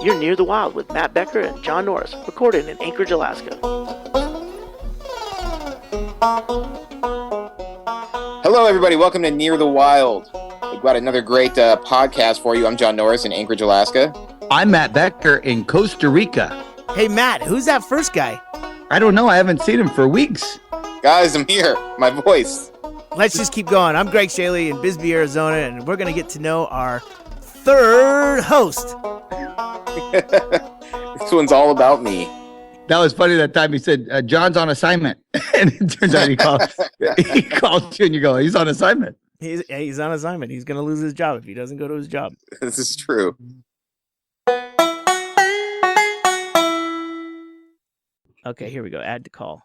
You're Near the Wild with Matt Becker and John Norris, recorded in Anchorage, Alaska. Hello, everybody. Welcome to Near the Wild. We've got another great podcast for you. I'm John Norris in Anchorage, Alaska. I'm Matt Becker in Costa Rica. Hey, Matt, who's that first guy? I don't know. I haven't seen him for weeks. Guys, I'm here. My voice. Let's just keep going. I'm Ggreg Chaille in Bisbee, Arizona, and we're going to get to know our third host. This one's all about me. That was funny that time he said, John's on assignment. And it turns out he called you and you go, he's on assignment. He's on assignment. He's going to lose his job if he doesn't go to his job. This is true. Okay, here we go. Add to call.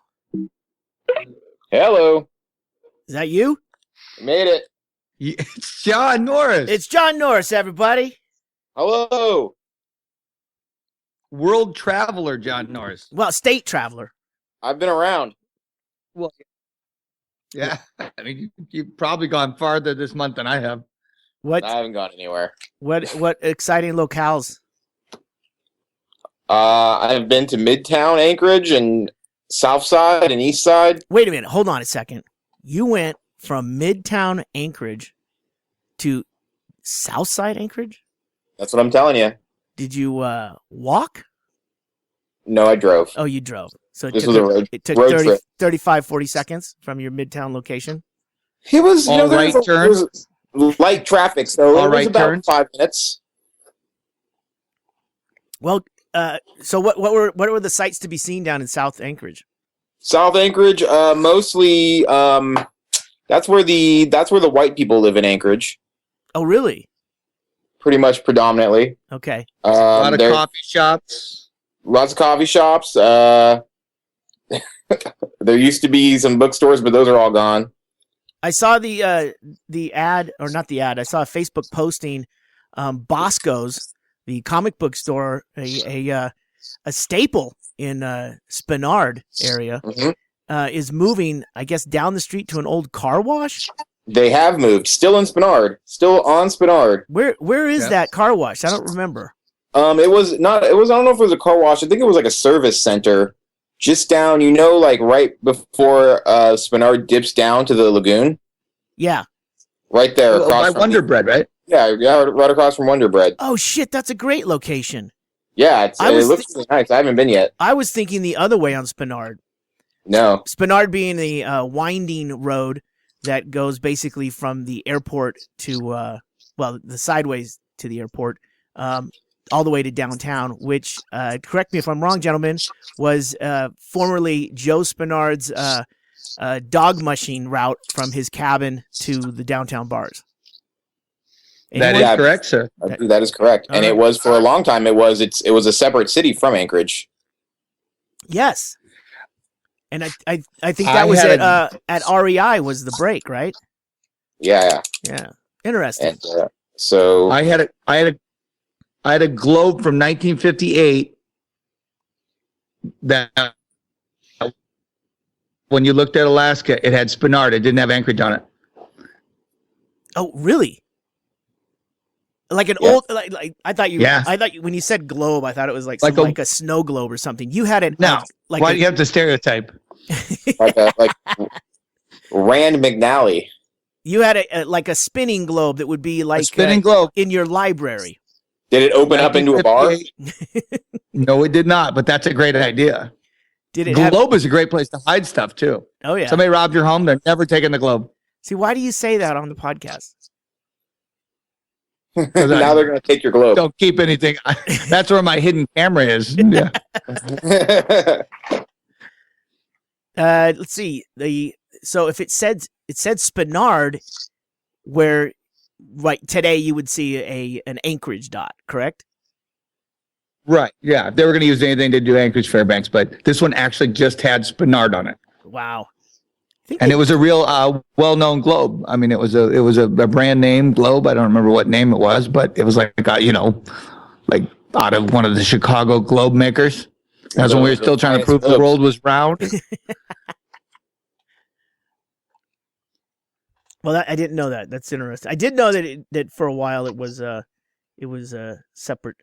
Hello. Is that you? Made it. It's John Norris. It's John Norris, everybody. Hello. World traveler John Norris. Well, state traveler. I've been around. Well, yeah. I mean, you've probably gone farther this month than I have. What? I haven't gone anywhere. What exciting locales? I've been to Midtown Anchorage and South Side and East Side. Wait a minute. Hold on a second. You went from Midtown Anchorage to South Side Anchorage? That's what I'm telling you. Did you walk? No, I drove. Oh, you drove. So This was a road 30, trip. 35, 40 seconds from your Midtown location? It was, All right turns? There was light traffic, so All it was right about turns? 5 minutes. Well, so what were the sights to be seen down in South Anchorage? South Anchorage, mostly. That's where the white people live in Anchorage. Oh, really? Pretty much, predominantly. Okay. A lot of coffee shops. Lots of coffee shops. There used to be some bookstores, but those are all gone. I saw the ad, or not the ad. I saw a Facebook posting. Bosco's, the comic book store, a staple in Spenard area, is moving, I guess, down the street to an old car wash. They have moved. Still in Spenard. Still on Spenard. Where is that car wash? I don't remember. It was not. It was. I don't know if it was a car wash. I think it was like a service center, just down. Like right before Spenard dips down to the lagoon. Yeah. Right there, across by from Wonder Bread, right? Yeah, right across from Wonder Bread. Oh shit, that's a great location. Yeah, it looks really nice. I haven't been yet. I was thinking the other way on Spenard. No. Spenard being the winding road that goes basically from the airport to the sideways to the airport, all the way to downtown. Which, correct me if I'm wrong, gentlemen, was formerly Joe Spenard's dog mushing route from his cabin to the downtown bars. That is correct, sir. That is correct. And it was for a long time. It was a separate city from Anchorage. Yes. And I think that was at REI was the break, right? Yeah. Yeah. Interesting. And, so I had a globe from 1958 that when you looked at Alaska, it had Spenard. It didn't have Anchorage on it. Oh, really? Like an old, like I thought you. Yeah. I thought when you said globe, I thought it was like a snow globe or something. You had it. No. Why do you have to stereotype? like Rand McNally. You had a spinning globe that would be like a spinning globe in your library. Did it open up into a bar? No, it did not. But that's a great idea. Did it? Globe is a great place to hide stuff too. Oh yeah. Somebody robbed your home, they're never taking the globe. See, why do you say that on the podcast? Now they're going to take your globe. Don't keep anything. That's where my hidden camera is. Yeah. Let's see. So if it said Spenard, where right today you would see an Anchorage dot, correct? Right. Yeah. If they were going to use anything to do Anchorage Fairbanks, but this one actually just had Spenard on it. Wow. And it was a real well-known globe. I mean, it was a brand name globe. I don't remember what name it was, but it was like like out of one of the Chicago globe makers. That's when we were still trying to prove the world was round. Well, I didn't know that. That's interesting. I did know that for a while it was it was a separate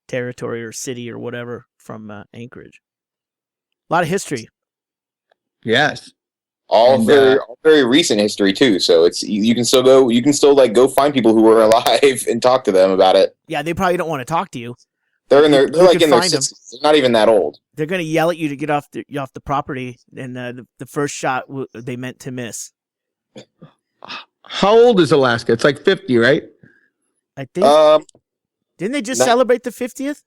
territory or city or whatever from Anchorage. A lot of history. Yes. All very recent history too. So it's you can still go find people who were alive and talk to them about it. Yeah, they probably don't want to talk to you. They're like in their 60s. They're not even that old. They're going to yell at you to get off the property, and the first shot they meant to miss. How old is Alaska? It's like 50, right? I think. Didn't they just celebrate the 50th?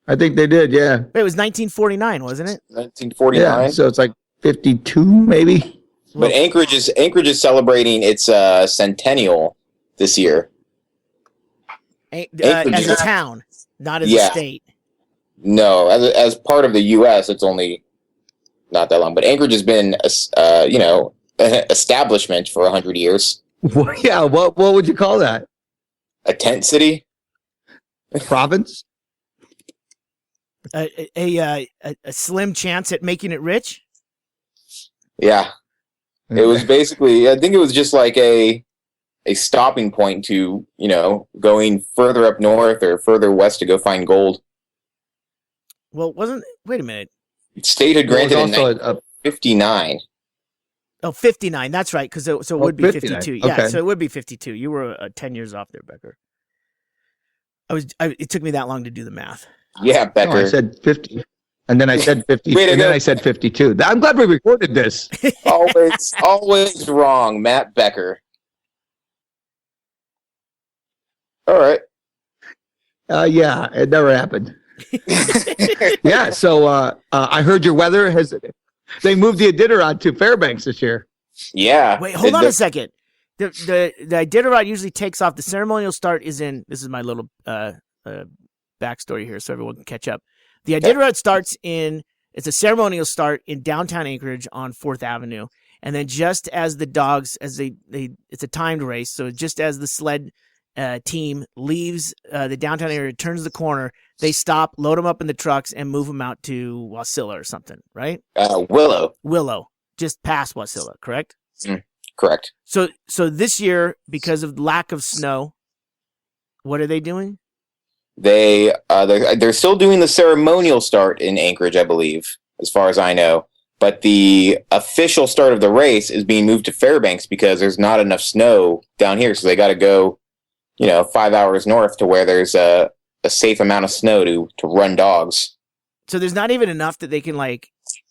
I think they did, yeah. Wait, it was 1949, wasn't it? 1949. Yeah, so it's like 52, maybe. But Anchorage is celebrating its centennial this year. As a town, not as a state. No, as part of the U.S., it's only not that long. But Anchorage has been, an establishment for 100 years. Well, yeah, what would you call that? A tent city? Province? A slim chance at making it rich? Yeah. It was basically, I think it was just like a stopping point to, going further up north or further west to go find gold. Well, wait a minute. State had granted in 1959. Oh, 59. That's right. Because it would be 52. Yeah, okay. So it would be 52. You were 10 years off there, Becker. It took me that long to do the math. Yeah, Becker. No, I said 50. And then I said 50. And then I said 52. I'm glad we recorded this. always wrong, Matt Becker. All right. Yeah, it never happened. Yeah, so I heard your weather they moved the Iditarod to Fairbanks this year. Yeah. Wait, hold on a second. The Iditarod usually takes off. The ceremonial start is in. This is my little backstory here, so everyone can catch up. The Iditarod starts in. It's a ceremonial start in downtown Anchorage on 4th Avenue, and then just as the dogs, it's a timed race. So just as the sled team leaves the downtown area, turns the corner, they stop, load them up in the trucks, and move them out to Wasilla or something, right? Willow. Just past Wasilla, correct? Correct. So this year, because of lack of snow, what are they doing? They're still doing the ceremonial start in Anchorage, I believe, as far as I know. But the official start of the race is being moved to Fairbanks because there's not enough snow down here, so they got to go 5 hours north to where there's a safe amount of snow to run dogs. So there's not even enough that they can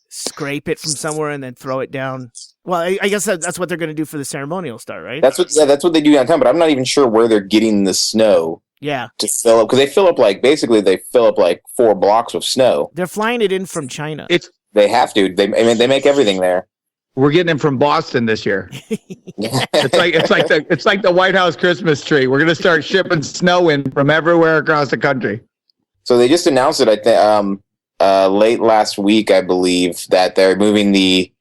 scrape it from somewhere and then throw it down. Well, I guess that's what they're going to do for the ceremonial start, right? That's what they do downtown, but I'm not even sure where they're getting the snow. Yeah. To fill up, because they fill up 4 blocks of snow. They're flying it in from China. They have to. They make everything there. We're getting it from Boston this year. It's like the White House Christmas tree. We're going to start shipping snow in from everywhere across the country. So they just announced it, I think, late last week, I believe, that they're moving the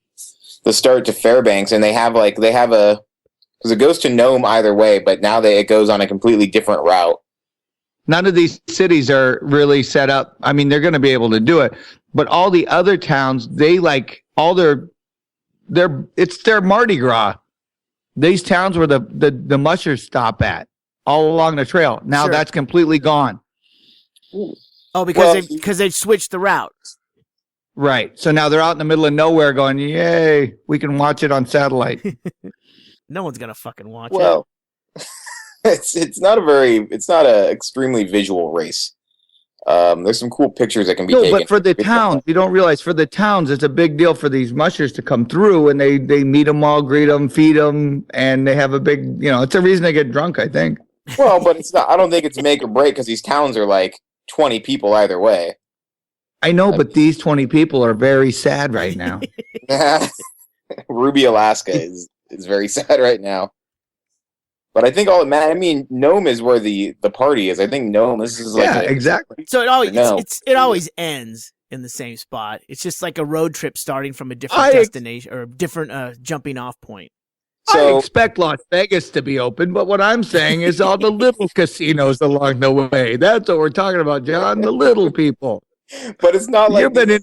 start to Fairbanks, and they have because it goes to Nome either way, but now it goes on a completely different route. None of these cities are really set up. I mean, they're going to be able to do it, but all the other towns, it's their Mardi Gras. These towns where the mushers stop at all along the trail. Now That's completely gone. Oh, because they've switched the route. Right. So now they're out in the middle of nowhere going, yay, we can watch it on satellite. No one's going to fucking watch it. Well, it's not a extremely visual race. There's some cool pictures that can be taken. No, but for the towns, you don't realize for the towns, it's a big deal for these mushers to come through, and they meet them all, greet them, feed them, and they have a big, it's a reason they get drunk, I think. Well, but it's not. I don't think it's make or break because these towns are 20 people either way. I know, but these 20 people are very sad right now. Ruby, Alaska is very sad right now. But I think Nome is where the party is. I think Nome. This is exactly. So it always ends in the same spot. It's just like a road trip starting from a different destination or a different jumping off point. So, I expect Las Vegas to be open, but what I'm saying is all the little casinos along the way. That's what we're talking about, John. The little people. But it's not like you've been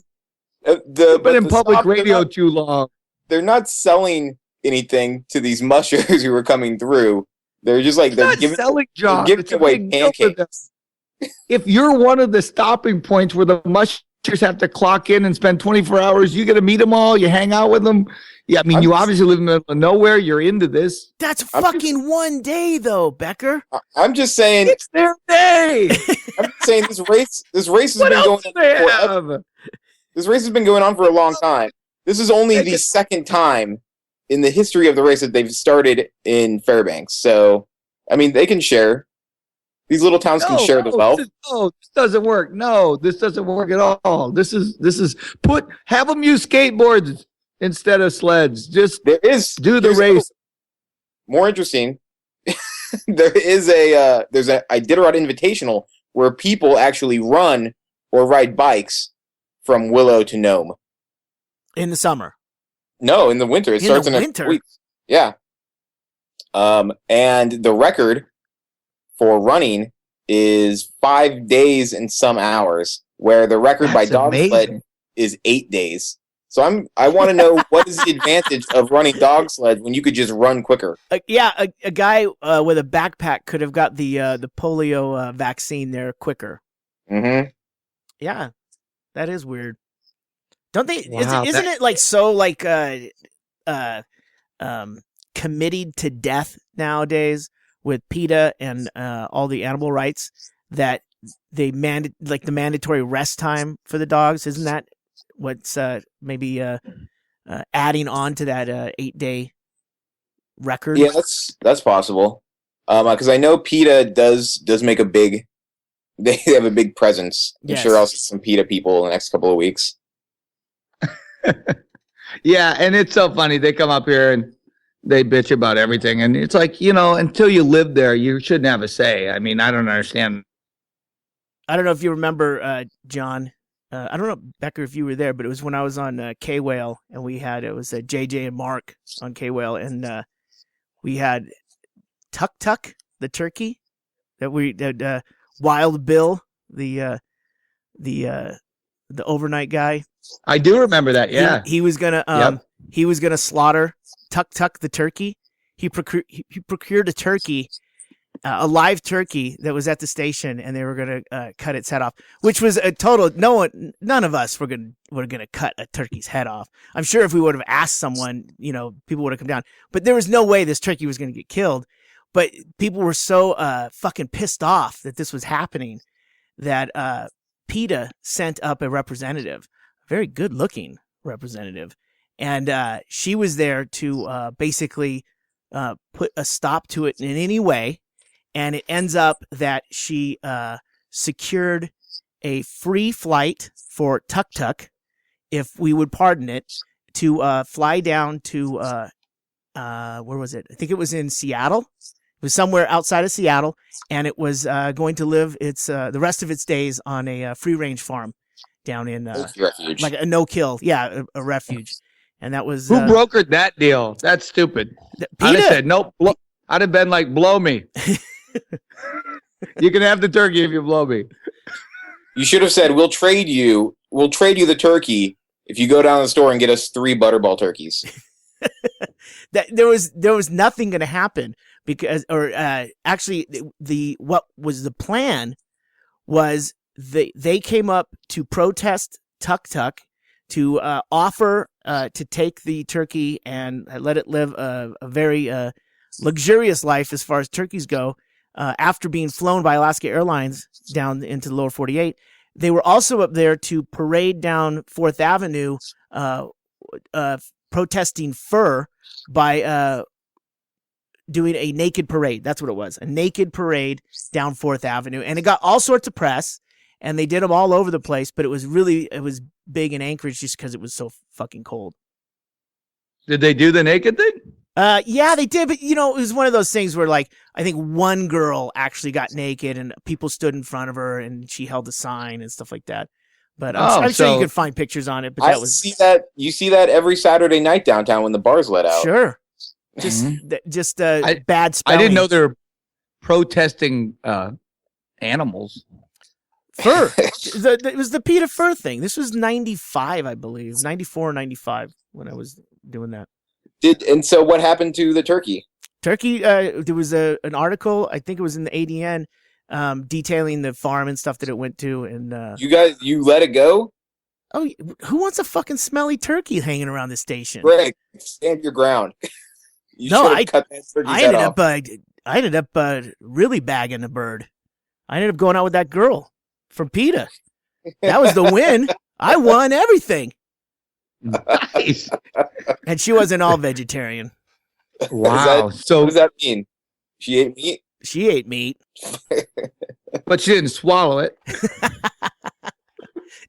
in public radio too long. They're not selling anything to these mushers who are coming through. They're just like It's they're not giving, selling they're jobs. giving It's a away big deal for them. pancakes. If you're one of the stopping points where the mushers have to clock in and spend 24 hours, you get to meet them all. You hang out with them. Yeah, I mean, you obviously live in the middle of nowhere. You're into this. That's fucking one day, though, Becker. I'm just saying. It's their day. I'm just saying this race has What been else going do they on have? This race has been going on for a long time. This is only the second time in the history of the race that they've started in Fairbanks. So, I mean, they can share. These little towns can share the wealth. This doesn't work. No, this doesn't work at all. This is have them use skateboards instead of sleds. Just do the race. More interesting. There's a Iditarod Invitational where people actually run or ride bikes from Willow to Nome. In the summer. No, in the winter. It starts in a couple weeks. Yeah. And the record for running is 5 days and some hours, where the record by dog sled is 8 days. So I want to know, what is the advantage of running dog sled when you could just run quicker? A guy with a backpack could have got the polio vaccine there quicker. Mm-hmm. Yeah, that is weird. Don't they? Wow, isn't it like so like committed to death nowadays with PETA and all the animal rights that they the mandatory rest time for the dogs? Isn't that what's maybe adding on to that 8-day record? Yeah, that's possible. Because I know PETA does make a big. They have a big presence. I'm sure I'll see some PETA people in the next couple of weeks. Yeah, and it's so funny. They come up here and they bitch about everything, and it's like, until you live there, you shouldn't have a say. I mean, I don't understand. I don't know if you remember, John. I don't know, Becker, if you were there, but it was when I was on K-Whale, and it was JJ and Mark on K-Whale, and we had Tuk, the turkey, that Wild Bill, the overnight guy. I do remember that. Yeah, he was gonna slaughter Tuk the turkey. He procured a turkey, a live turkey that was at the station, and they were gonna cut its head off, which was a total. None of us were gonna cut a turkey's head off. I'm sure if we would have asked someone, people would have come down. But there was no way this turkey was gonna get killed. But people were so fucking pissed off that this was happening that PETA sent up a representative, a very good-looking representative, and she was there to basically put a stop to it in any way. And it ends up that she secured a free flight for Tuk, if we would pardon it, to fly down to where was it? I think it was in Seattle. It was somewhere outside of Seattle, and it was going to live the rest of its days on a free range farm down in refuge, like a no-kill, a refuge. And that was who brokered that deal? That's stupid. I'd have said nope. I'd have been like, blow me. You can have the turkey if you blow me. You should have said, we'll trade you the turkey if you go down to the store and get us 3 butterball turkeys. That there was nothing going to happen because, actually, what was the plan was they came up to protest Tuk to offer to take the turkey and let it live a very luxurious life as far as turkeys go. After being flown by Alaska Airlines down into the lower 48, they were also up there to parade down 4th Avenue, protesting fur by doing a naked parade. That's what it was, a naked parade down 4th Avenue. And it got all sorts of press, and they did them all over the place, but it was big in Anchorage just because it was so fucking cold. Did they do the naked thing? Yeah, they did, but it was one of those things where, like, I think one girl actually got naked and people stood in front of her and she held a sign and stuff like that. But I'm sure you could find pictures on it. But you see that every Saturday night downtown when the bars let out. Sure, just bad spelling. I didn't know they were protesting animals. Fur. It was the PETA fur thing. This was 95, I believe, 94 or 95 when I was doing that. And so what happened to the turkey? Turkey. There was an article. I think it was in the ADN, detailing the farm and stuff that it went to. And you let it go? Oh, who wants a fucking smelly turkey hanging around the station? Ggreg, stand your ground. I ended up really bagging the bird. I ended up going out with that girl from PETA. That was the win. I won everything. Nice. And she wasn't all vegetarian. Wow. So what does that mean? She ate meat? She ate meat. But she didn't swallow it.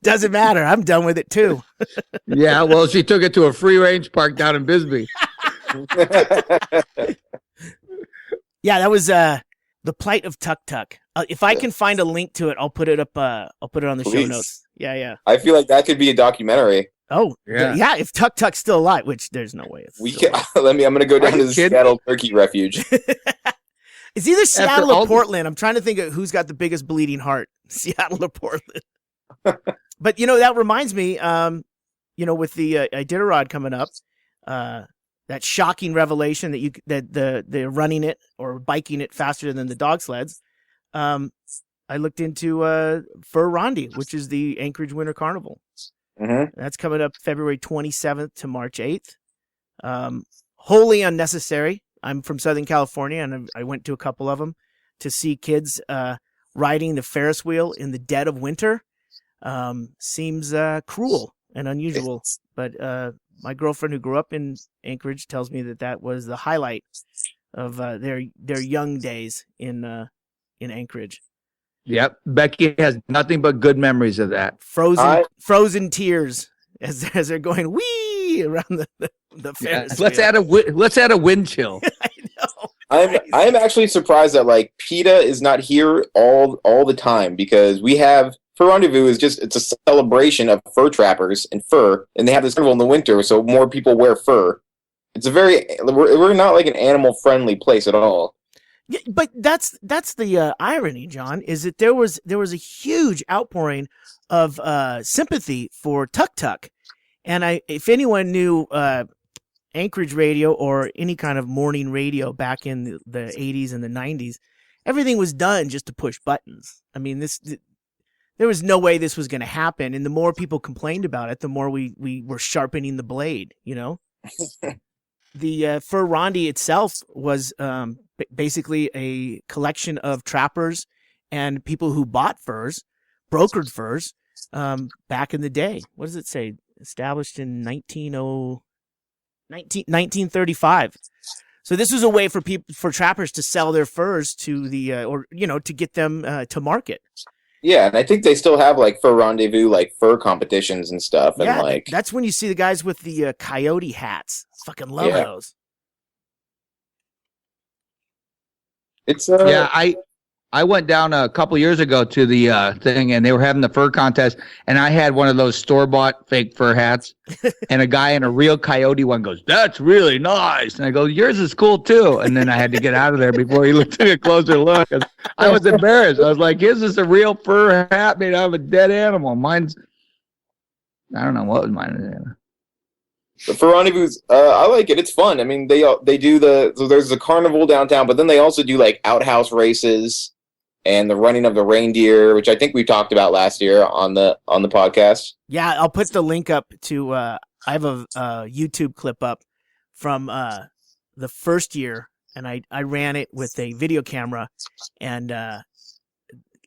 Doesn't matter. I'm done with it too. Yeah, well, she took it to a free range park down in Bisbee. Yeah, that was the plight of Tuk Tuk. If I can find a link to it, I'll put it up. I'll put it on the show notes. Yeah. I feel like that could be a documentary. Oh, yeah. If Tuk Tuk's still alive, which there's no way. I'm going to go down to the Seattle Turkey Refuge. It's either Seattle or Portland. I'm trying to think of who's got the biggest bleeding heart, Seattle or Portland. But that reminds me, with the Iditarod coming up, that shocking revelation that they're running it or biking it faster than the dog sleds. I looked into Fur Rondy, which is the Anchorage Winter Carnival. Mm-hmm. That's coming up February 27th to March 8th. Wholly unnecessary. I'm from Southern California, and I went to a couple of them to see kids riding the Ferris wheel in the dead of winter. Seems cruel and unusual, but my girlfriend who grew up in Anchorage tells me that was the highlight of their young days in Anchorage. Yep, Becky has nothing but good memories of that. Frozen tears as they're going wee around the Ferris wheel. Let's add a wind chill. I know. I'm actually surprised that PETA is not here all the time, because we have Fur Rendezvous it's a celebration of fur trappers and fur, and they have this carnival in the winter, so more people wear fur. We're not like an animal friendly place at all. Yeah, but that's the irony, John, is that there was a huge outpouring of sympathy for Tuk Tuk, and if anyone knew Anchorage radio or any kind of morning radio back in the 80s and the 90s, everything was done just to push buttons. I mean, there was no way this was going to happen, and the more people complained about it, the more we were sharpening the blade. The Fur Rondy itself was basically a collection of trappers and people who bought furs, brokered furs, back in the day. What does it say? Established in 1935. So this was a way for trappers to sell their furs to to get them to market. Yeah, and I think they still have Fur Rendezvous, fur competitions and stuff. Yeah, and that's when you see the guys with the coyote hats. Fucking love those. It's I went down a couple years ago to the thing, and they were having the fur contest, and I had one of those store-bought fake fur hats, and a guy in a real coyote one goes, "That's really nice," and I go, "Yours is cool too," and then I had to get out of there before he took a closer look. I was embarrassed. I was like, "His is a real fur hat made out of a dead animal. Mine's, I don't know what was mine." The Fur Rendezvous, I like it. It's fun. I mean, they do there's a carnival downtown, but then they also do outhouse races and the running of the reindeer, which I think we talked about last year on the podcast. Yeah, I'll put the link up to. I have a YouTube clip up from the first year, and I ran it with a video camera, and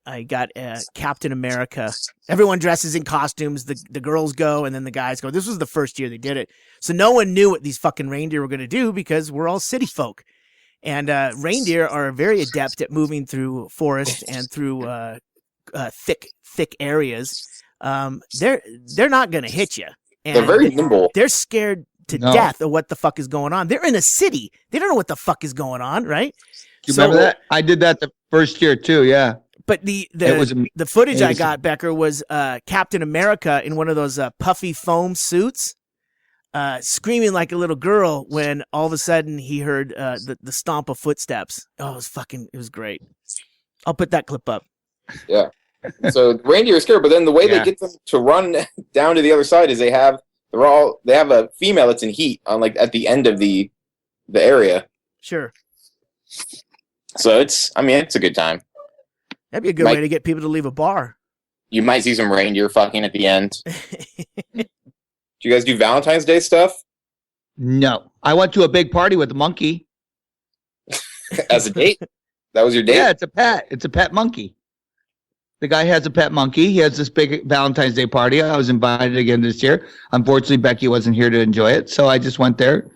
I got Captain America. Everyone dresses in costumes. The girls go, and then the guys go. This was the first year they did it, so no one knew what these fucking reindeer were going to do because we're all city folk. And reindeer are very adept at moving through forest and through thick areas. They're not going to hit you. And they're very nimble. They're scared to death of what the fuck is going on. They're in a city. They don't know what the fuck is going on, right? You remember that? I did that the first year too. Yeah. But the footage I got, Becker, was Captain America in one of those puffy foam suits, screaming like a little girl when all of a sudden he heard the stomp of footsteps. Oh, it was great. I'll put that clip up. Yeah. So the reindeer are scared, but then the way they get them to run down to the other side is they have a female that's in heat on at the end of the area. Sure. So it's a good time. That'd be a good way to get people to leave a bar. You might see some reindeer fucking at the end. Do you guys do Valentine's Day stuff? No. I went to a big party with a monkey. As a date? That was your date? Yeah, it's a pet. It's a pet monkey. The guy has a pet monkey. He has this big Valentine's Day party. I was invited again this year. Unfortunately, Becky wasn't here to enjoy it, so I just went there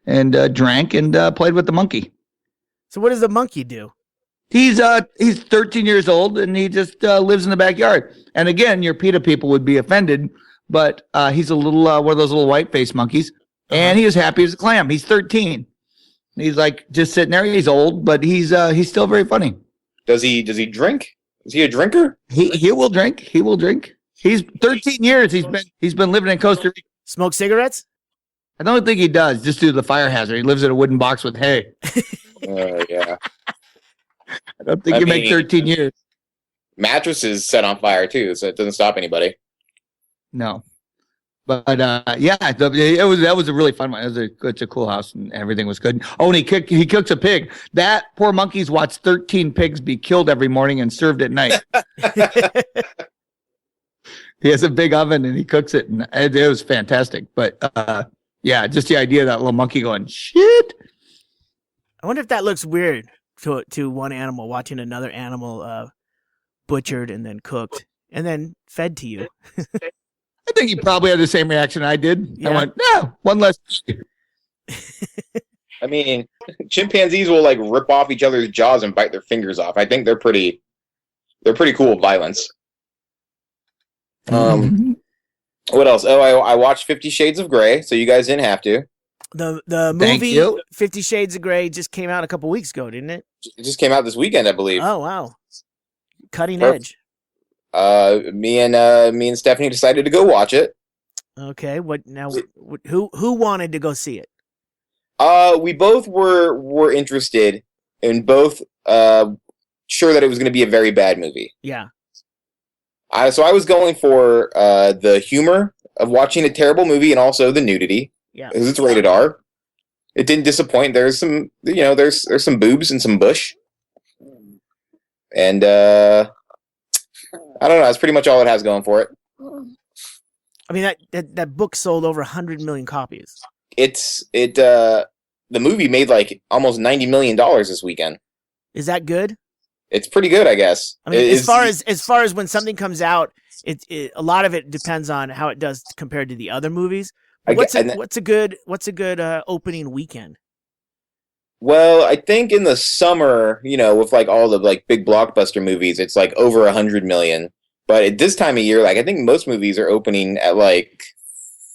and drank and played with the monkey. So what does the monkey do? He's 13 years old, and he just lives in the backyard. And again, your PETA people would be offended, but he's a little one of those little white-faced monkeys, and he is happy as a clam. He's 13. He's like just sitting there. He's old, but he's still very funny. Does he drink? Is he a drinker? He will drink. He will drink. He's 13 years. He's been living in Costa Rica. Smoke cigarettes? I don't think he does, just due to the fire hazard. He lives in a wooden box with hay. Yeah. I don't think you make 13 years. Mattresses set on fire too, so it doesn't stop anybody. No. But yeah, that was a really fun one. It's a cool house and everything was good. Oh, and he cooks a pig. That poor monkey's watched 13 pigs be killed every morning and served at night. He has a big oven and he cooks it, and it was fantastic. But yeah, just the idea of that little monkey going shit. I wonder if that looks weird to one animal watching another animal butchered and then cooked and then fed to you. I think he probably had the same reaction I did. Yeah. I went, no, one less. I mean, chimpanzees will like rip off each other's jaws and bite their fingers off. I think they're pretty cool with violence. What else? Oh, I watched 50 Shades of Grey, so you guys didn't have to. The movie 50 Shades of Grey just came out a couple weeks ago, didn't it? It just came out this weekend, I believe. Oh wow, cutting edge. Me and Stephanie decided to go watch it. Okay, what now? Who wanted to go see it? We both were interested, and both sure that it was going to be a very bad movie. Yeah. So I was going for the humor of watching a terrible movie and also the nudity. Yeah. Because it's rated R. It didn't disappoint. There's some, there's some boobs and some bush. And I don't know. That's pretty much all it has going for it. I mean, that book sold over 100 million copies. The movie made like almost $90 million this weekend. Is that good? It's pretty good, I guess. I mean, as far as when something comes out, a lot of it depends on how it does compared to the other movies. What's a good opening weekend? Well, I think in the summer, with like all the like big blockbuster movies, it's like over 100 million. But at this time of year, like I think most movies are opening at like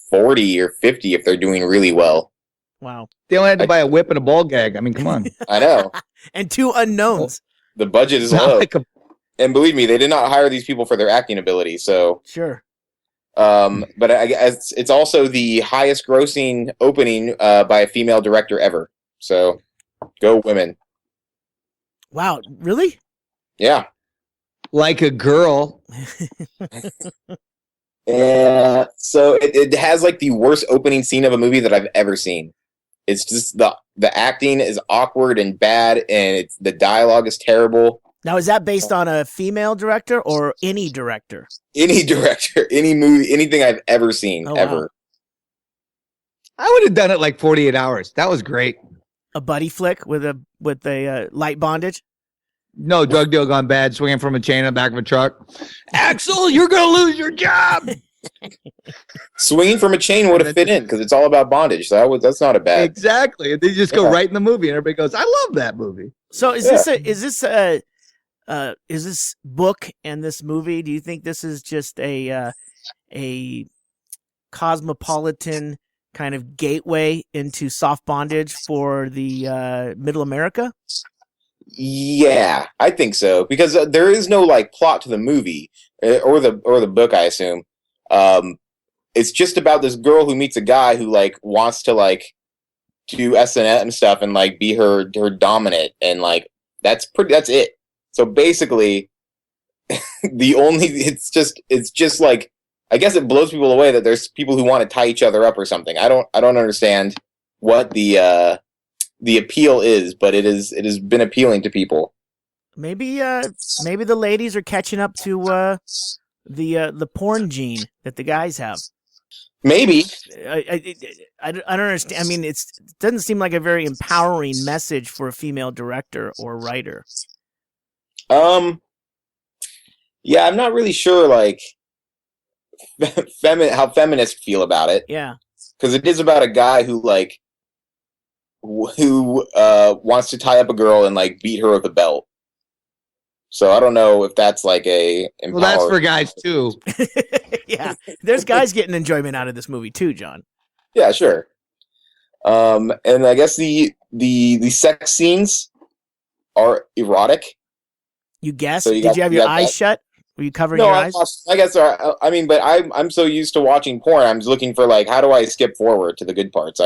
40 or 50 if they're doing really well. Wow. They only had to buy a whip and a ball gag. I mean, come on. I know. And two unknowns. The budget is low. And believe me, they did not hire these people for their acting ability. So sure. But I guess it's also the highest grossing opening by a female director ever. So go women. Wow, really? Yeah. Like a girl. Yeah. So it has like the worst opening scene of a movie that I've ever seen. It's just the acting is awkward and bad, and the dialogue is terrible. Now, is that based on a female director or any director? Any director, any movie, anything I've ever seen, ever. Wow. I would have done it like 48 hours. That was great. A buddy flick with a light bondage? No, drug deal gone bad, swinging from a chain on the back of a truck. Axel, you're going to lose your job. Swinging from a chain would have fit in because it's all about bondage. So that's not a bad. Exactly. They just go right in the movie, and everybody goes, "I love that movie." So is this book and this movie? Do you think this is just a cosmopolitan kind of gateway into soft bondage for the Middle America? Yeah, I think so because there is no like plot to the movie or the book. I assume. It's just about this girl who meets a guy who like wants to like do S&M stuff and like be her dominant, and like that's it. So basically it's just like, I guess it blows people away that there's people who want to tie each other up or something. I don't understand what the the appeal is, but it has been appealing to people. Maybe the ladies are catching up to the porn gene that the guys have. Maybe. I don't understand. I mean, it doesn't seem like a very empowering message for a female director or writer. Yeah, I'm not really sure, like, how feminists feel about it. Yeah. Because it is about a guy who wants to tie up a girl and, like, beat her with a belt. So I don't know if that's like well, that's for guys too. Yeah, there's guys getting enjoyment out of this movie too, John. Yeah, sure. And I guess the sex scenes are erotic. You guessed? So Did you have your eyes shut? Were you covering your eyes? I guess. I mean, but I'm so used to watching porn. I'm just looking for, like, how do I skip forward to the good parts?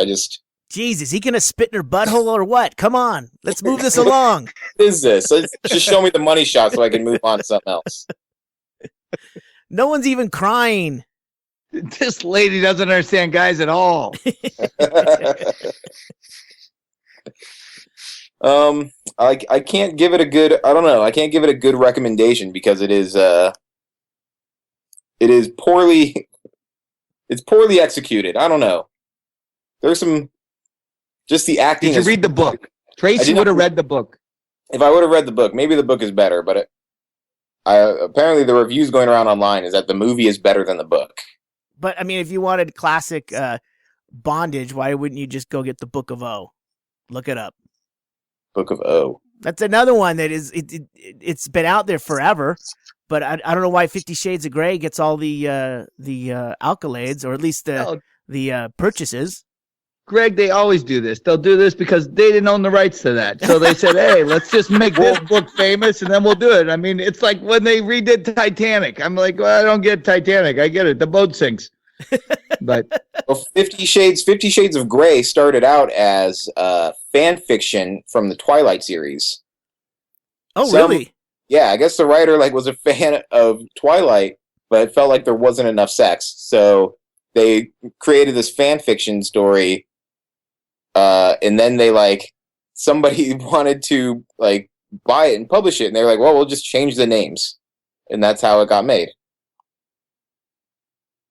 Jesus, is he gonna spit in her butthole or what? Come on, let's move this along. What is this? Just show me the money shot so I can move on to something else. No one's even crying. This lady doesn't understand guys at all. I can't give it a good. I don't know. I can't give it a good recommendation because it is poorly. It's poorly executed. I don't know. There's some. Just the acting. Did you read the book? Tracy would have read the book. If I would have read the book, maybe the book is better. But apparently, the reviews going around online is that the movie is better than the book. But I mean, if you wanted classic bondage, why wouldn't you just go get the Book of O? Look it up. Book of O. That's another one that is it's been out there forever. But I don't know why 50 Shades of Grey gets all the accolades, or at least the purchases. Greg, they always do this. They'll do this because they didn't own the rights to that. So they said, hey, let's just make this book famous and then we'll do it. I mean, it's like when they redid Titanic. I'm like, well, I don't get Titanic. I get it. The boat sinks. But 50 Shades of Grey started out as fan fiction from the Twilight series. Oh, really? Yeah, I guess the writer was a fan of Twilight, but it felt like there wasn't enough sex. So they created this fan fiction story. And then somebody wanted to buy it and publish it, and they were like, well, we'll just change the names. And that's how it got made.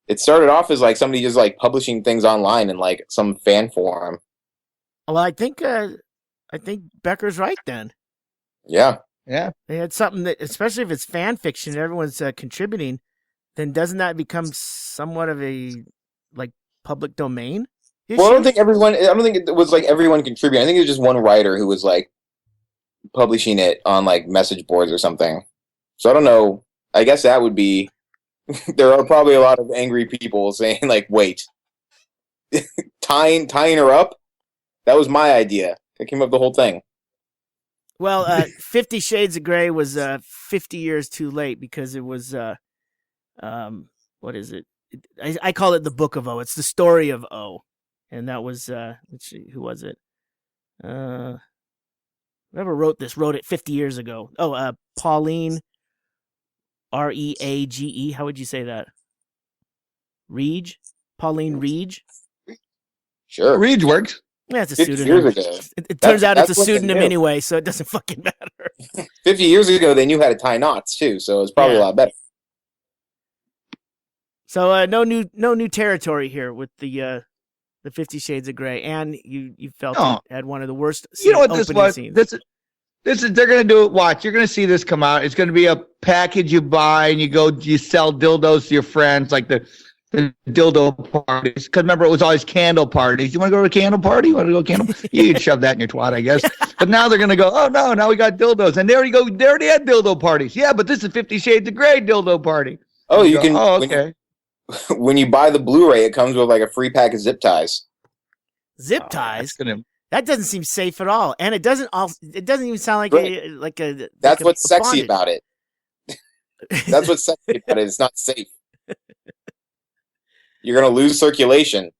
It started off as somebody just publishing things online in some fan forum. Well, I think Becker's right then. Yeah. Yeah. They had something that, especially if it's fan fiction, everyone's contributing, then doesn't that become somewhat of a public domain issue? Well, I don't think it was everyone contributing. I think it was just one writer who was publishing it on message boards or something. So I don't know. I guess that would be. There are probably a lot of angry people saying wait, tying her up. That was my idea. I came up with the whole thing. Well, 50 Shades of Grey was 50 years too late because it was what is it? I call it the Book of O. It's the story of O, and that was let's see, who was it? Whoever wrote it 50 years ago. Oh, Pauline Reage. How would you say that? Reage? Pauline Reage? Sure. Reage works. Yeah, it's a 50 pseudonym. years ago. It turns out it's a pseudonym anyway, so it doesn't fucking matter. 50 years ago, they knew how to tie knots too, so it's probably a lot better. So no new territory here with the 50 Shades of Grey, and you felt it had one of the worst. You know what this was? Scenes. This is they're gonna do it. Watch, you're gonna see this come out. It's gonna be a package you buy, and you sell dildos to your friends, like the dildo parties. Because remember, it was always candle parties. You want to go to a candle party? You want to go to a candle? You could shove that in your twat, I guess. But now they're gonna go. Oh no, now we got dildos, and they already had dildo parties. Yeah, but this is 50 Shades of Grey dildo party. Oh, you can. Oh, okay. When you buy the Blu-ray, it comes with a free pack of zip ties. Zip ties? That doesn't seem safe at all, and it doesn't even sound like a. That's what's sexy about it. That's what's sexy about it. It's not safe. You're gonna lose circulation.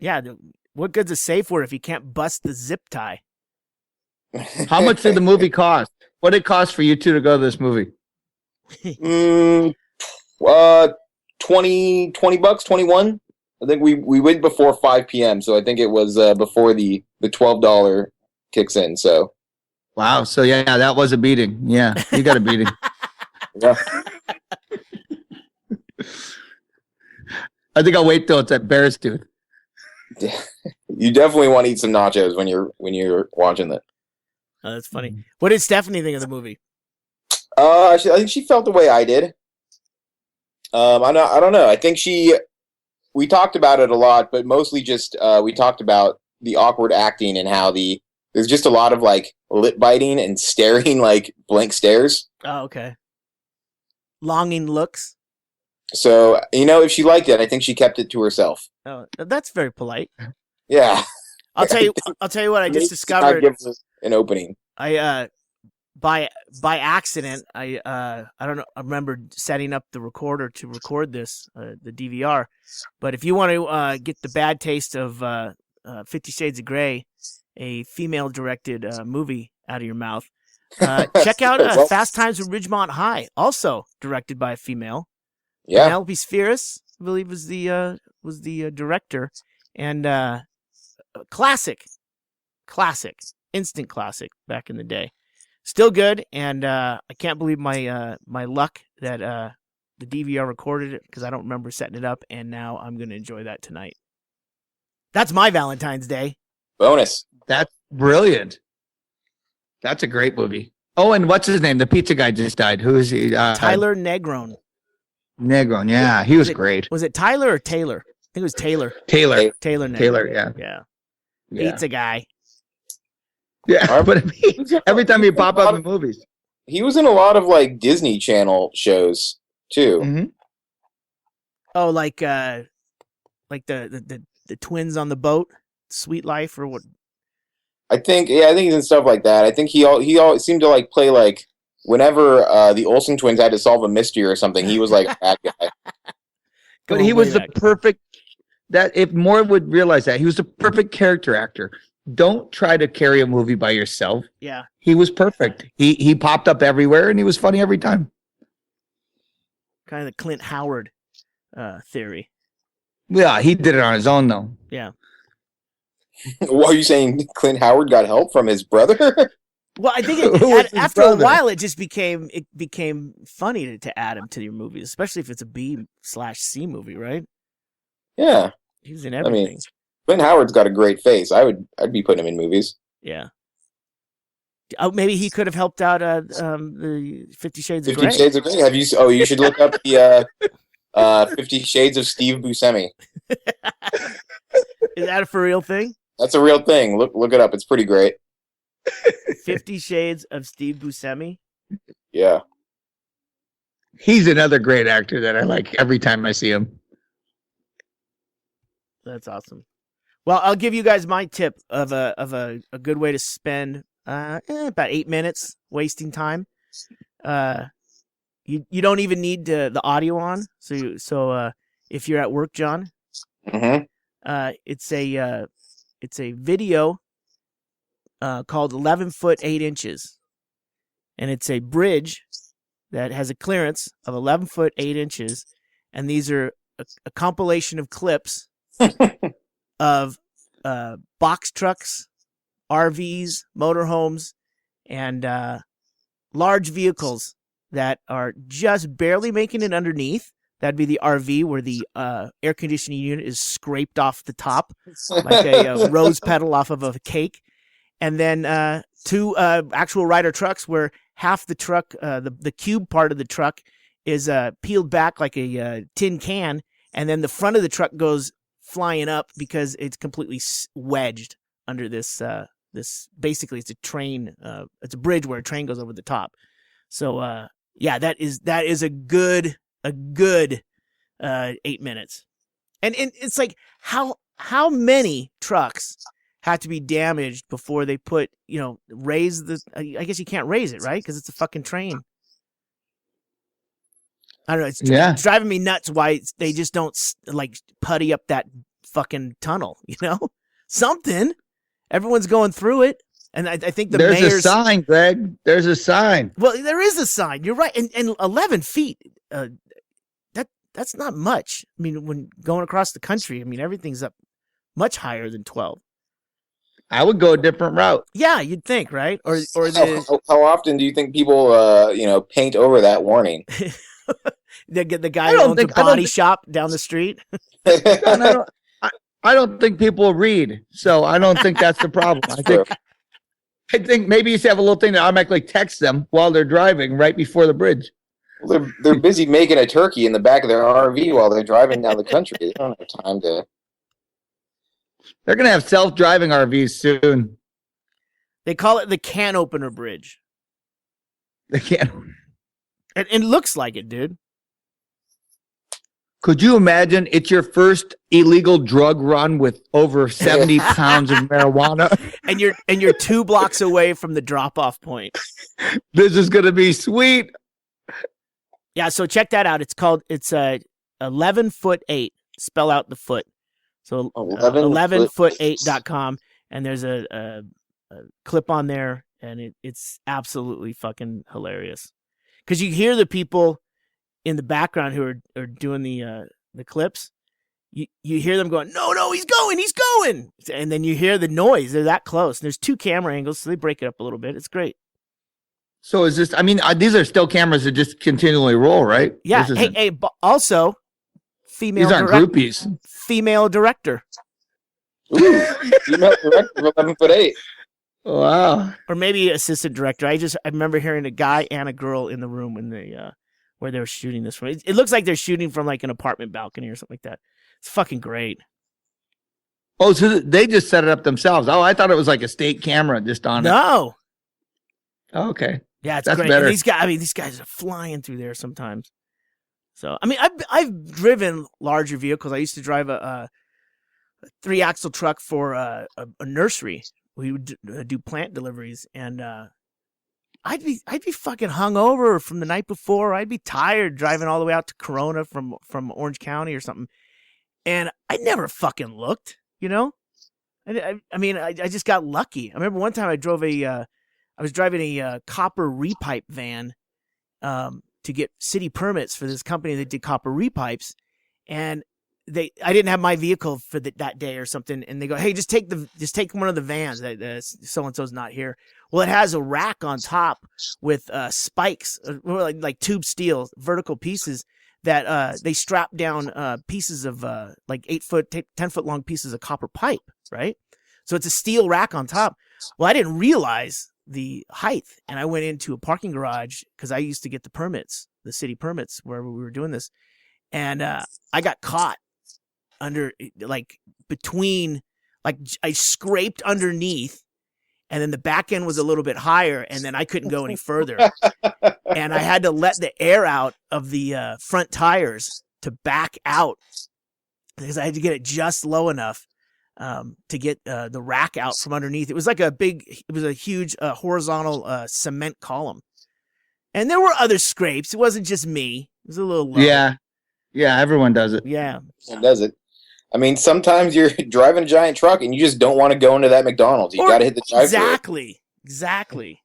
Yeah, what good's a safe word if you can't bust the zip tie? How much did the movie cost? What did it cost for you two to go to this movie? $20 bucks, 21. I think we went before 5 p.m. So I think it was before the $12 kicks in. So Wow. So yeah, that was a beating. Yeah, you got a beating. yeah. I think I'll wait till it's at Bear's Tooth. You definitely want to eat some nachos when you're watching that. Oh, that's funny. What did Stephanie think of the movie? I think she felt the way I did. I don't know. I think we talked about it a lot, but mostly just we talked about the awkward acting and how there's just a lot of like lip biting and staring, like blank stares. Oh, okay. Longing looks. So, if she liked it, I think she kept it to herself. Oh, that's very polite. Yeah. I'll tell you what I just discovered. Gives us an opening. I by accident, I don't know. I remember setting up the recorder to record this, the DVR. But if you want to get the bad taste of 50 Shades of Grey, a female-directed movie out of your mouth, check out Fast Times at Ridgemont High, also directed by a female. Yeah, Penelope Spheris, I believe, was the director, and classic, instant classic back in the day. Still good, and I can't believe my luck that the DVR recorded it, because I don't remember setting it up, and now I'm going to enjoy that tonight. That's my Valentine's Day. bonus. That's brilliant. That's a great movie. Oh, and what's his name? The pizza guy just died. Who is he? Tyler Negron. Negron. Yeah, he was great. Was it Tyler or Taylor? I think it was Taylor. Taylor. Taylor Negron. Taylor, yeah. Yeah. Yeah. Pizza guy. Yeah, but I mean, every time he pop up in movies. He was in a lot of like Disney Channel shows too. Mm-hmm. Oh, like the twins on the boat, Sweet Life, or what? I think he's in stuff like that. I think he all seemed to like play like whenever the Olsen twins had to solve a mystery or something, he was like a bad guy. But he was the perfect. That if more would realize that he was the perfect character actor. Don't try to carry a movie by yourself. Yeah, he was perfect. He popped up everywhere and he was funny every time. Kind of the Clint Howard theory. Yeah, he did it on his own though. Yeah. What are you saying? Clint Howard got help from his brother? Well, I think after a while it just became funny to add him to your movies, especially if it's a B/C movie, right? Yeah, he was in everything. I mean, Clint Howard's got a great face. I'd be putting him in movies. Yeah. Oh, maybe he could have helped out the 50 Shades of Grey. 50 Shades of Grey. Have you? Oh, you should look up the 50 Shades of Steve Buscemi. Is that a for real thing? That's a real thing. Look it up. It's pretty great. 50 Shades of Steve Buscemi. Yeah. He's another great actor that I like every time I see him. That's awesome. Well, I'll give you guys my tip of a good way to spend about 8 minutes wasting time. You don't even need the audio on. So if you're at work, John, it's a video called 11 foot 8 inches, and it's a bridge that has a clearance of 11 foot 8 inches, and these are a compilation of clips of box trucks, RVs, motorhomes, and large vehicles that are just barely making it underneath. That'd be the RV where the air conditioning unit is scraped off the top like a rose petal off of a cake. And then two actual Ryder trucks where half the truck, the cube part of the truck is peeled back like a tin can, and then the front of the truck goes flying up because it's completely wedged under this. Basically, it's a train. It's a bridge where a train goes over the top. So yeah, that is a good 8 minutes, and it's like how many trucks have to be damaged before they put raise the. I guess you can't raise it, right? Because it's a fucking train. I don't know. It's driving me nuts why they just don't like putty up that fucking tunnel. Something. Everyone's going through it, and I think there's mayor's a sign, Greg. There's a sign. Well, there is a sign. You're right, and 11 feet. That's that's not much. I mean, when going across the country, I mean, everything's up much higher than 12. I would go a different route. Yeah, you'd think, right? Or how often do you think people, paint over that warning? they get the guy who owns a body shop down the street. I don't think people read, so I don't think that's the problem. I think maybe you should have a little thing that automatically texts them while they're driving right before the bridge. Well, they're busy making a turkey in the back of their RV while they're driving down the country. They don't have time to. They're gonna have self-driving RVs soon. They call it the can opener bridge. They can't. It looks like it, dude. Could you imagine it's your first illegal drug run with over 70 pounds of marijuana? And you're 2 blocks away from the drop-off point. This is going to be sweet. Yeah, so check that out. It's 11foot8. Spell out the foot. So 11foot8.com, and there's a clip on there, and it's absolutely fucking hilarious. Because you hear the people in the background who are doing the clips, you hear them going, no, he's going, and then you hear the noise. They're that close. And there's 2 camera angles, so they break it up a little bit. It's great. So is this? I mean, these are still cameras that just continually roll, right? Yeah. Hey, also, female. These aren't groupies. Female director. Ooh, female director of 11'8". Wow. Or maybe assistant director. I remember hearing a guy and a girl in the room when where they were shooting this from. It looks like they're shooting from like an apartment balcony or something like that. It's fucking great. Oh, so they just set it up themselves. Oh, I thought it was like a state camera just on it. No. Oh, okay. Yeah, it's That's great. better. And these guys are flying through there sometimes. So, I mean, I've driven larger vehicles. I used to drive a 3-axle truck for a nursery. We would do plant deliveries, and I'd be fucking hungover from the night before. I'd be tired driving all the way out to Corona from Orange County or something, and I never fucking looked. You know, I just got lucky. I remember one time I was driving a copper repipe van to get city permits for this company that did copper repipes, and I didn't have my vehicle for that day or something, and they go, "Hey, just take one of the vans. That so and so's not here." Well, it has a rack on top with spikes, like tube steel, vertical pieces that they strap down pieces of like 8-foot, 10-foot long pieces of copper pipe, right? So it's a steel rack on top. Well, I didn't realize the height, and I went into a parking garage because I used to get the permits, the city permits, wherever we were doing this, and I got caught under, like, between, like, I scraped underneath, and then the back end was a little bit higher, and then I couldn't go any further, and I had to let the air out of the front tires to back out because I had to get it just low enough to get the rack out from underneath. It was a huge horizontal cement column, and there were other scrapes. It wasn't just me. It was a little low. Yeah, everyone does it. Yeah, it does it. I mean, sometimes you're driving a giant truck and you just don't want to go into that McDonald's. You got to hit the drive-thru. Exactly.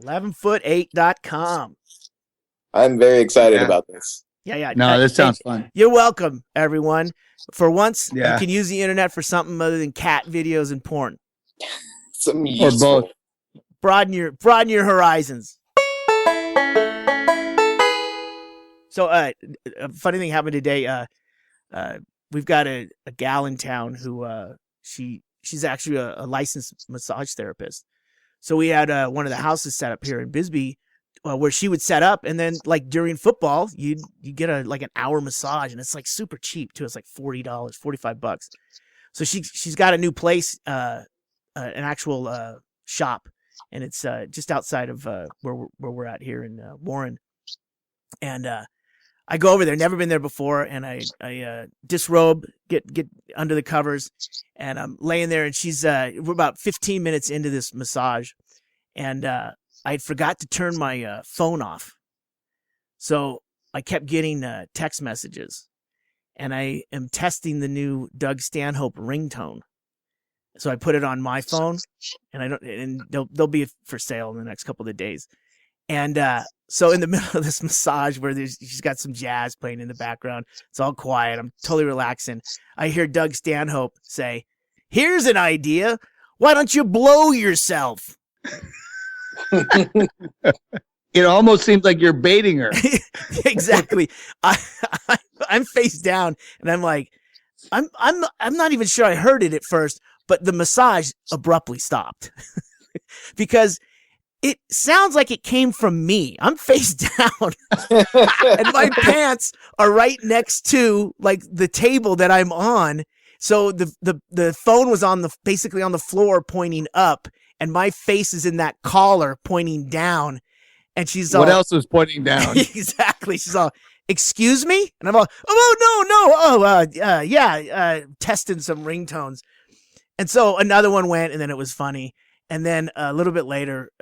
11foot8.com. I'm very excited about this. Yeah. No, this sounds fun. You're welcome, everyone. For once, you Yeah. can use the internet for something other than cat videos and porn. Something Or useful. both. Broaden your horizons. So, a funny thing happened today. We've got a gal in town who she's actually a licensed massage therapist. So we had one of the houses set up here in Bisbee where she would set up, and then like during football, you get an hour massage, and it's like super cheap too. It's like $40, $45. So she's got a new place, an actual shop, and it's just outside of where we're at here in Warren, and I go over there, never been there before, and I disrobe, get under the covers, and I'm laying there, and we're about 15 minutes into this massage, and I forgot to turn my phone off. So I kept getting text messages, and I am testing the new Doug Stanhope ringtone. So I put it on my phone, and they'll be for sale in the next couple of days. And so in the middle of this massage where she's got some jazz playing in the background, it's all quiet. I'm totally relaxing. I hear Doug Stanhope say, "Here's an idea. Why don't you blow yourself?" It almost seems like you're baiting her. Exactly. I'm face down, and I'm like, I'm not even sure I heard it at first, but the massage abruptly stopped because it sounds like it came from me. I'm face down, and my pants are right next to like the table that I'm on. So the phone was basically on the floor pointing up, and my face is in that collar pointing down. And she's all, what else was pointing down? Exactly. She's all, "Excuse me?" And I'm all, "Oh, no. Yeah, testing some ringtones." And so another one went, and then it was funny. And then a little bit later,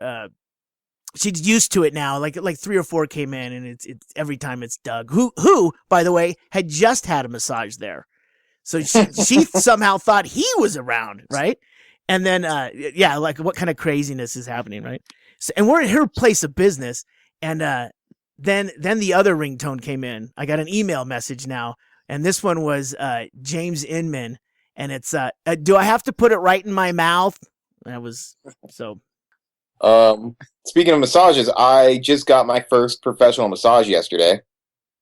she's used to it now. Like 3 or 4 came in, and it's every time it's Doug, who, by the way, had just had a massage there. So she somehow thought he was around, right? And then, like what kind of craziness is happening, right? So, and we're at her place of business, and then the other ringtone came in. I got an email message now, and this one was James Inman, and it's "Do I have to put it right in my mouth?" That was so. Speaking of massages, I just got my first professional massage yesterday.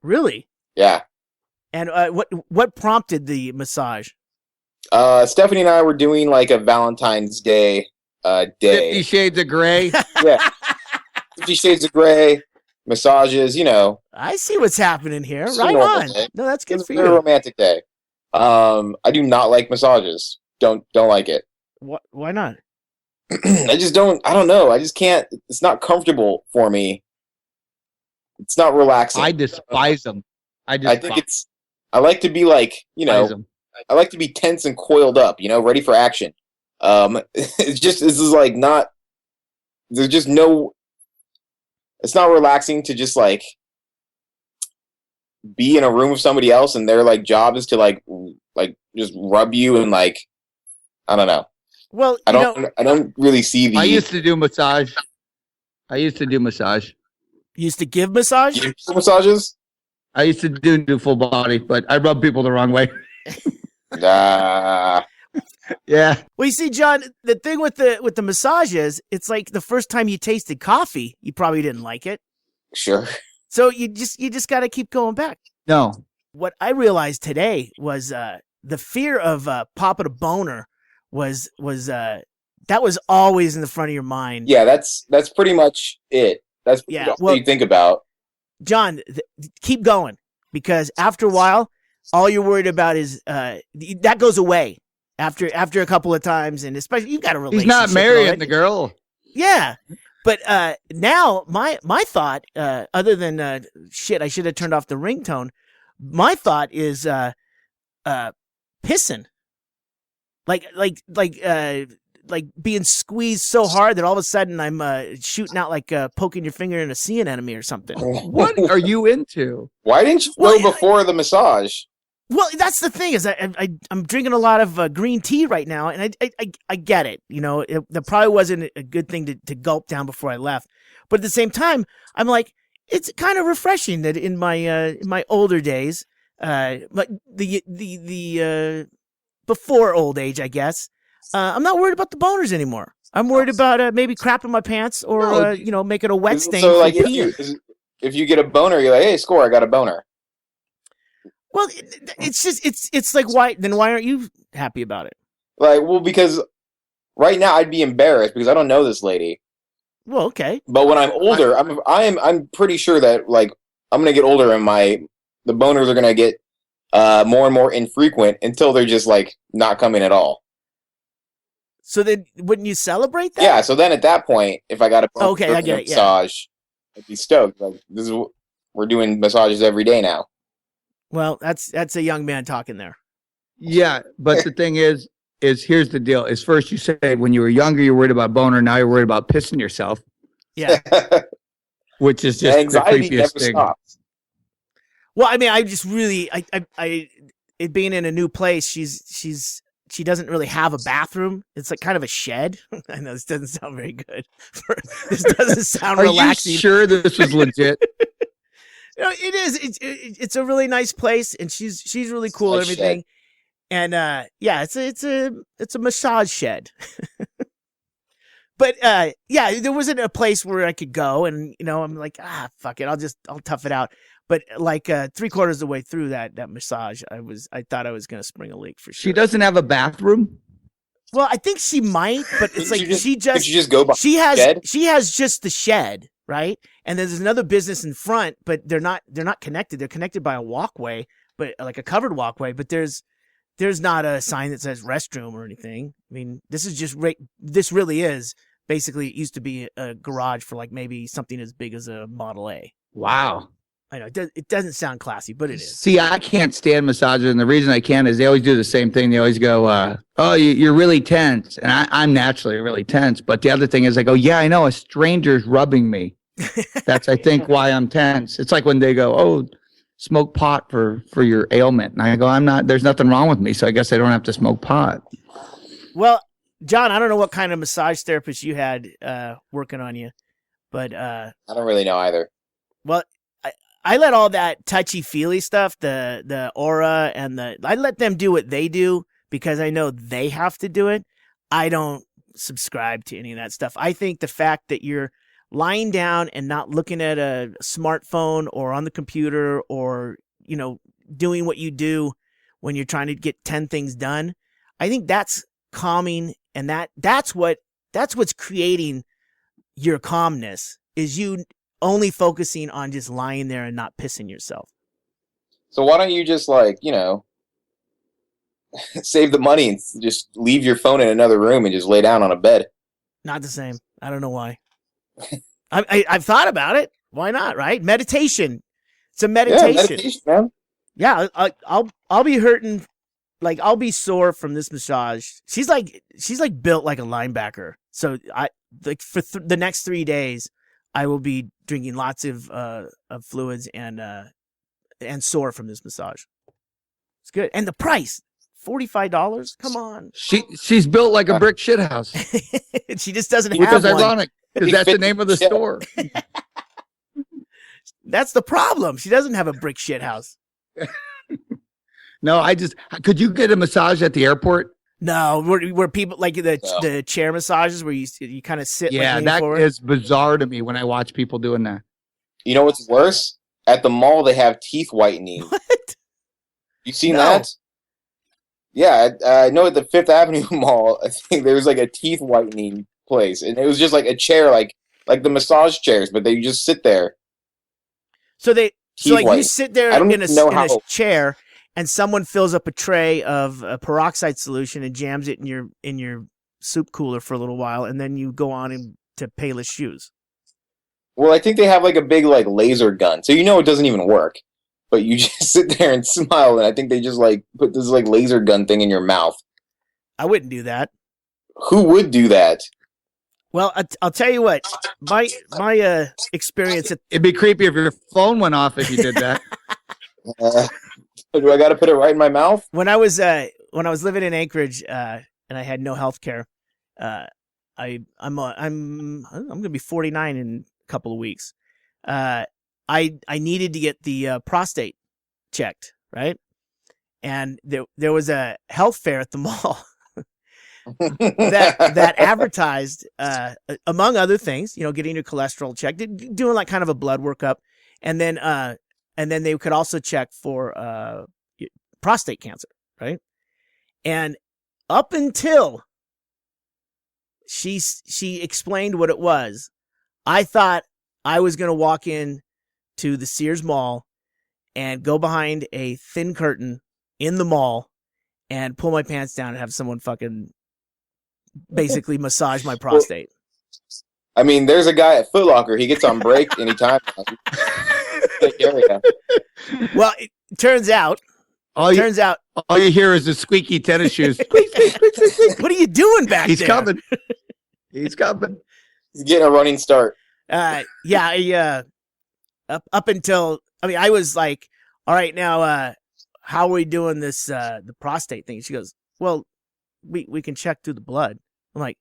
Really? Yeah. And what prompted the massage? Stephanie and I were doing like a Valentine's Day 50 Shades of Grey. Yeah. 50 Shades of Grey, massages, I see what's happening here. It's Right a normal on. day. No, that's good It's for a very you. romantic day. I do not like massages. Don't like it. Why not? I don't know. I just can't. It's not comfortable for me. It's not relaxing. I despise them. I like to be like, them. I like to be tense and coiled up, ready for action. This is like not, there's just no, it's not relaxing to just like be in a room with somebody else and their like job is to like just rub you and like, I don't know. Well, I don't really see the. I used to do massage. Used to give massage? Massages? I used to do full body, but I rub people the wrong way. Yeah. Well, you see, John, the thing with the massages, it's like the first time you tasted coffee, you probably didn't like it. Sure. So you just got to keep going back. No. What I realized today was the fear of popping a boner was that was always in the front of your mind. Yeah, that's pretty much it. That's what you think about. John, keep going, because after a while, all you're worried about is that goes away after a couple of times, and especially you've got a relationship. He's not marrying the girl. Yeah, but now my thought, other than shit, I should have turned off the ringtone. My thought is pissing, like being squeezed so hard that all of a sudden I'm shooting out like poking your finger in a sea anemone or something. What are you into? Why didn't you go before the massage? Well, that's the thing is I'm drinking a lot of green tea right now, and I get it. That probably wasn't a good thing to gulp down before I left. But at the same time, I'm like, it's kind of refreshing that in my older days, like the before old age, I guess, I'm not worried about the boners anymore. I'm worried about maybe crapping my pants or making a wet stain. So like if you get a boner, you're like, hey, score, I got a boner. Well, it's just it's like why aren't you happy about it? Like, well, because right now I'd be embarrassed because I don't know this lady. Well, okay. But when I'm older, I'm pretty sure that like I'm gonna get older and the boners are gonna get more and more infrequent until they're just like not coming at all. So then, wouldn't you celebrate that? Yeah. So then at that point, if I got a I get it, massage, I'd be stoked. Like we're doing massages every day now. Well, that's a young man talking there. Yeah, but the thing is here's the deal. Is first you say when you were younger you were worried about boner, now you're worried about pissing yourself. Yeah. Which is just anxiety the creepiest never thing. stops. Well, I mean, I just really, I it being in a new place, she's she doesn't really have a bathroom. It's like kind of a shed. I know this doesn't sound very good. This doesn't sound relaxing. Are you sure this was legit? It is. It's a really nice place, and she's really cool and everything. And it's a massage shed. But there wasn't a place where I could go, and I'm like, fuck it, I'll tough it out. But like 3/4 of the way through that massage, I thought I was gonna spring a leak for sure. She doesn't have a bathroom? Well, I think she might, but it's like she just go behind she shed? has just the shed, right? And there's another business in front, but they're not connected. They're connected by a walkway, but like a covered walkway. But there's not a sign that says restroom or anything. I mean, this really is basically, it used to be a garage for like maybe something as big as a Model A. Wow. I know it doesn't sound classy, but it is. See, I can't stand massages, and the reason I can't is they always do the same thing. They always go, "Oh, you're really tense," and I'm naturally really tense. But the other thing is, I go, "Yeah, I know a stranger's rubbing me." That's, I think, why I'm tense. It's like when they go, "Oh, smoke pot for your ailment," and I go, "I'm not. There's nothing wrong with me, so I guess I don't have to smoke pot." Well, John, I don't know what kind of massage therapist you had working on you, but I don't really know either. Well, I let all that touchy-feely stuff, the aura and I let them do what they do because I know they have to do it. I don't subscribe to any of that stuff. I think the fact that you're lying down and not looking at a smartphone or on the computer or, doing what you do when you're trying to get 10 things done, I think that's calming, and that's what's creating your calmness, is you only focusing on just lying there and not pissing yourself. So why don't you just save the money and just leave your phone in another room and just lay down on a bed? Not the same. I don't know why. I've thought about it. Why not? Right? Meditation. It's a meditation. Yeah, meditation, man. Yeah, I'll be hurting. Like, I'll be sore from this massage. She's like built like a linebacker. So for the next 3 days, I will be drinking lots of fluids and sore from this massage. It's good. And the price, $45. Come on. She's built like a brick shit house. She just doesn't have one. Which is one. ironic, because that's the name of the store. That's the problem. She doesn't have a brick shit house. No, could you get a massage at the airport? No, where people like the chair massages where you kind of sit. Yeah, that forward. Is bizarre to me when I watch people doing that. You know what's worse? At the mall, they have teeth whitening. What? You seen that? Yeah, I know at the Fifth Avenue Mall, I think there was like a teeth whitening place, and it was just like a chair, like the massage chairs, but they just sit there. So you sit there in a chair. And someone fills up a tray of peroxide solution and jams it in your soup cooler for a little while, and then you go on to Payless Shoes. Well, I think they have like a big laser gun, so it doesn't even work. But you just sit there and smile, and I think they just put this laser gun thing in your mouth. I wouldn't do that. Who would do that? Well, I'll tell you what. My experience. It'd be creepy if your phone went off if you did that. Do I got to put it right in my mouth? When I was living in Anchorage and I had no health care, I'm gonna be 49 in a couple of weeks. I needed to get the prostate checked, right? And there was a health fair at the mall that advertised, among other things, getting your cholesterol checked, doing like kind of a blood workup, and then they could also check for prostate cancer, right? And up until she explained what it was, I thought I was going to walk in to the Sears Mall and go behind a thin curtain in the mall and pull my pants down and have someone fucking basically massage my prostate. I mean, there's a guy at Foot Locker. He gets on break anytime. Well, it turns out. All you hear is the squeaky tennis shoes. What are you doing back there? He's coming. He's getting a running start. Up until, I was like, all right, now, how are we doing this, the prostate thing? She goes, well, we can check through the blood. I'm like,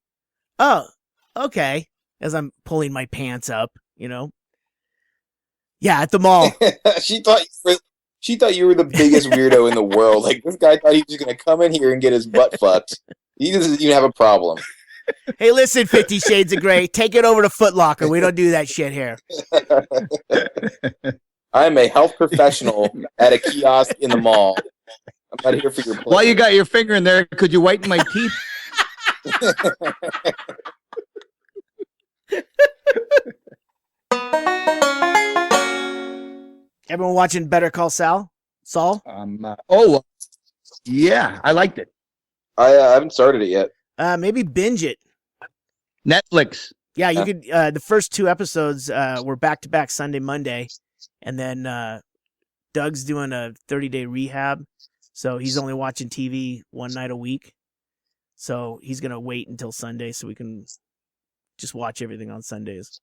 oh, okay. As I'm pulling my pants up, Yeah, at the mall. She thought you were the biggest weirdo in the world. Like, this guy thought he was going to come in here and get his butt fucked. He doesn't even have a problem. Hey, listen, 50 Shades of Grey, take it over to Foot Locker. We don't do that shit here. I'm a health professional at a kiosk in the mall. I'm not here for your pleasure. While you got your finger in there, could you whiten my teeth? Everyone watching Better Call Saul? Yeah, I liked it. I haven't started it yet. Maybe binge it. Netflix. Yeah, you could. The first 2 episodes were back-to-back Sunday, Monday, and then Doug's doing a 30-day rehab, so he's only watching TV one night a week. So he's gonna wait until Sunday so we can just watch everything on Sundays.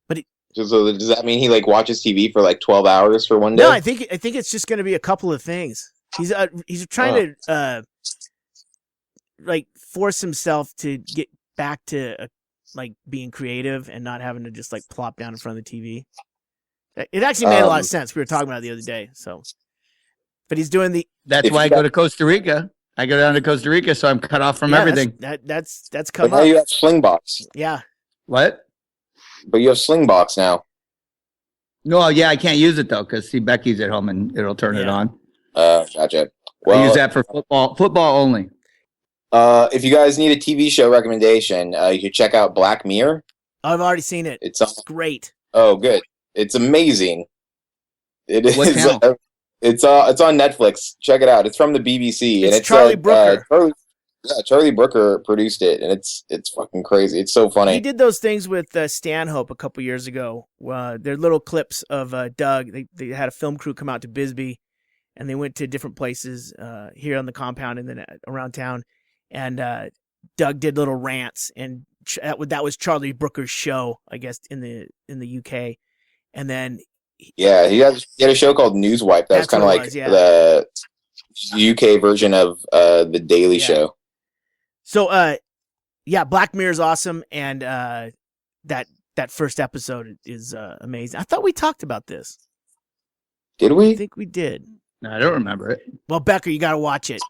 But so does that mean he like watches TV for like 12 hours for one day? No, I think it's just gonna be a couple of things. He's trying to like force himself to get back to like being creative and not having to just like plop down in front of the TV. It actually made a lot of sense. We were talking about it the other day. So, but he's doing the. That's why I go to Costa Rica. I go down to Costa Rica, so I'm cut off from everything. That's come but now up. you have Slingbox. Yeah. What? But you have Slingbox now. No, yeah, I can't use it though because see Becky's at home and it'll turn it on. Gotcha. Well, I use that for football only. If you guys need a TV show recommendation, you should check out Black Mirror. I've already seen it. It's great. Oh, good. It's amazing. It is. What channel? It's on Netflix. Check it out. It's from the BBC. It's and it's Charlie Brooker. Charlie Brooker produced it, and it's fucking crazy. It's so funny. He did those things with Stanhope a couple years ago. They're little clips of Doug. They had a film crew come out to Bisbee, and they went to different places here on the compound and then around town. And Doug did little rants, and that was Charlie Brooker's show, I guess, in the UK. And then he had a show called Newswipe that was kind of like the UK version of the Daily Show. So Black Mirror is awesome, and that first episode is amazing. I thought we talked about this. Did we? I think we did. No, I don't remember it. Well, Becker, you got to watch it.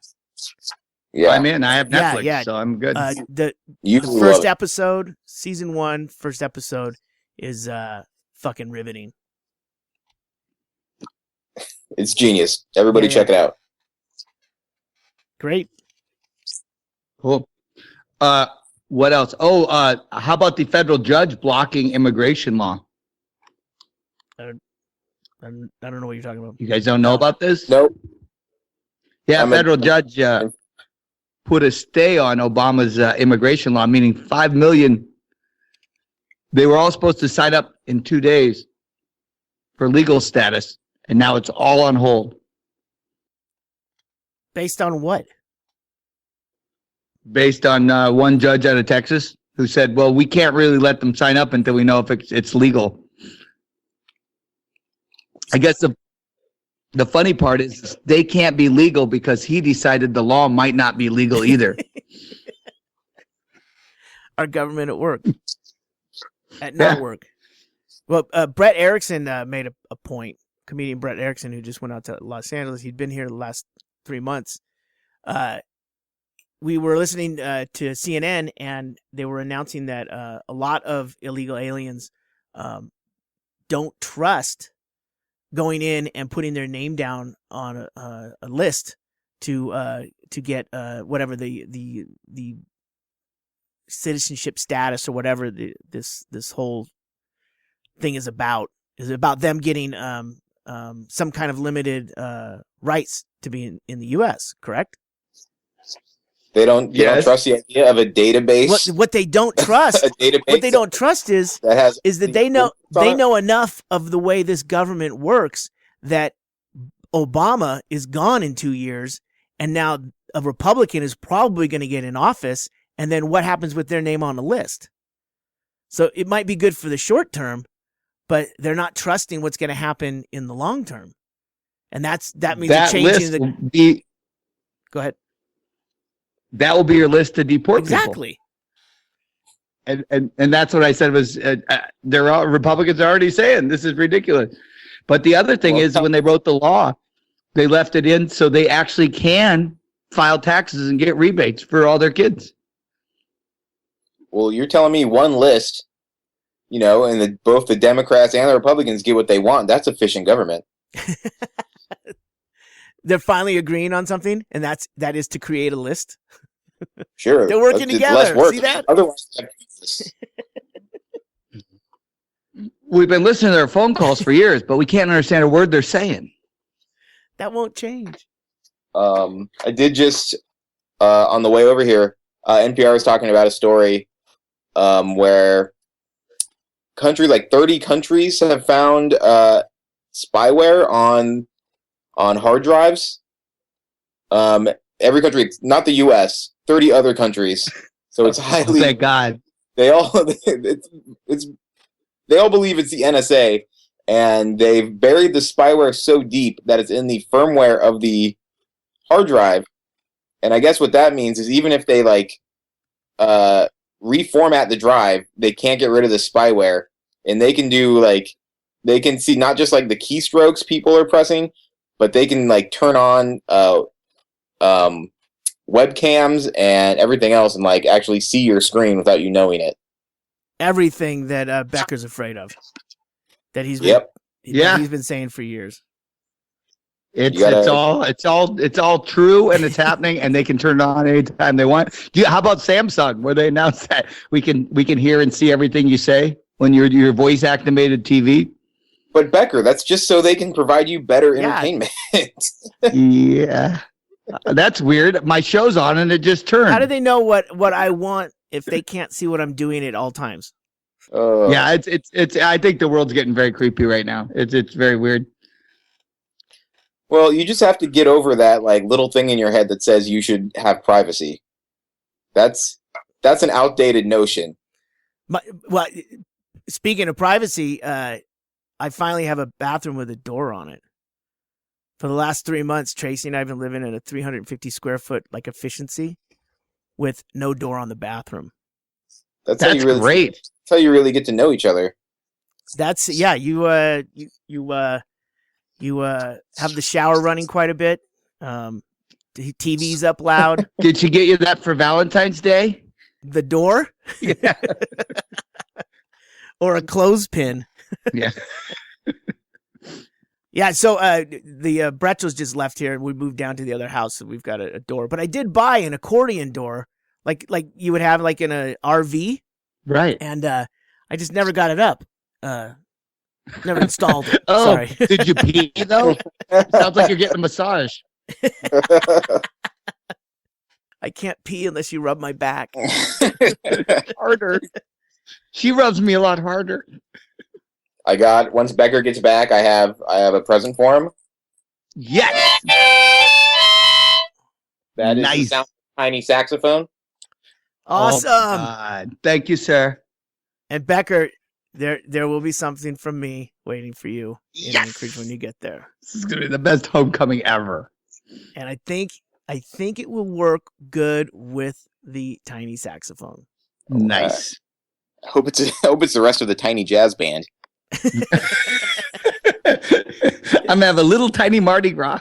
Yeah, I'm in. I have Netflix, so I'm good. The first episode, season 1, first episode is fucking riveting. It's genius. Everybody check it out. Great. Cool. What else? How about the federal judge blocking immigration law? I don't know what you're talking about. You guys don't know about this? Nope. Yeah, federal judge put a stay on Obama's immigration law, meaning 5 million. They were all supposed to sign up in 2 days for legal status, and now it's all on hold. Based on what? Based on one judge out of Texas who said, well, we can't really let them sign up until we know if it's legal. I guess the funny part is they can't be legal because he decided the law might not be legal either. Our government at work. At not work. Well, Brett Erickson made a point. Comedian Brett Erickson, who just went out to Los Angeles. He'd been here the last 3 months. We were listening to CNN, and they were announcing that a lot of illegal aliens don't trust going in and putting their name down on a list to get whatever the citizenship status or whatever this whole thing is about them getting some kind of limited rights to be in the U.S. Correct? They don't trust the idea of a database. What they don't trust, what they don't trust is that they know enough of the way this government works that Obama is gone in 2 years, and now a Republican is probably going to get in office, and then what happens with their name on the list? So it might be good for the short term, but they're not trusting what's going to happen in the long term, and that means changing the. Be, Go ahead. That will be your list to deport people. Exactly. And that's what I said was Republicans are already saying this is ridiculous. But the other thing is when they wrote the law, they left it in so they actually can file taxes and get rebates for all their kids. Well, you're telling me one list, and both the Democrats and the Republicans get what they want. That's efficient government. They're finally agreeing on something, and that is to create a list. Sure. They're working together. Less work. See that? Otherwise, we've been listening to their phone calls for years, but we can't understand a word they're saying. That won't change. I did just, on the way over here, NPR was talking about a story where 30 countries have found spyware on hard drives. Every country, not the U.S., 30 other countries. So it's highly. Thank God. They all they all believe it's the NSA, and they've buried the spyware so deep that it's in the firmware of the hard drive. And I guess what that means is even if they reformat the drive, they can't get rid of the spyware, and they can do they can see not just the keystrokes people are pressing, but they can turn on webcams and everything else and actually see your screen without you knowing it. Everything that Becker's afraid of, that he's been saying for years. It's all true, and it's happening, and they can turn it on anytime they want. How about Samsung, where they announced that we can hear and see everything you say when your voice activated TV? But Becker, that's just so they can provide you better entertainment. Yeah. That's weird. My show's on and it just turned. How do they know what I want if they can't see what I'm doing at all times? Yeah, it's. I think the world's getting very creepy right now. It's very weird. Well, you just have to get over that little thing in your head that says you should have privacy. That's an outdated notion. Well, speaking of privacy, I finally have a bathroom with a door on it. For the last 3 months, Tracy and I have been living in a 350 square foot efficiency with no door on the bathroom. That's great. That's how you really get to know each other. That's You have the shower running quite a bit. The TV's up loud. Did she get you that for Valentine's Day? The door? Yeah. Or a clothespin. Yeah. Yeah, so the Bretchels just left here, and we moved down to the other house, and we've got a door. But I did buy an accordion door, like you would have in a RV. Right. And I just never got it up. Never installed it. Oh, sorry. Did you pee, though? Sounds like you're getting a massage. I can't pee unless you rub my back. Harder. She rubs me a lot harder. Once Becker gets back, I have a present for him. Yes. That is nice. The sound of a tiny saxophone. Awesome. Oh, God. Thank you, sir. And Becker, there will be something from me waiting for you in Anchorage when you get there. This is gonna be the best homecoming ever. And I think it will work good with the tiny saxophone. Nice. I hope it's the rest of the tiny jazz band. I'm gonna have a little tiny Mardi Gras.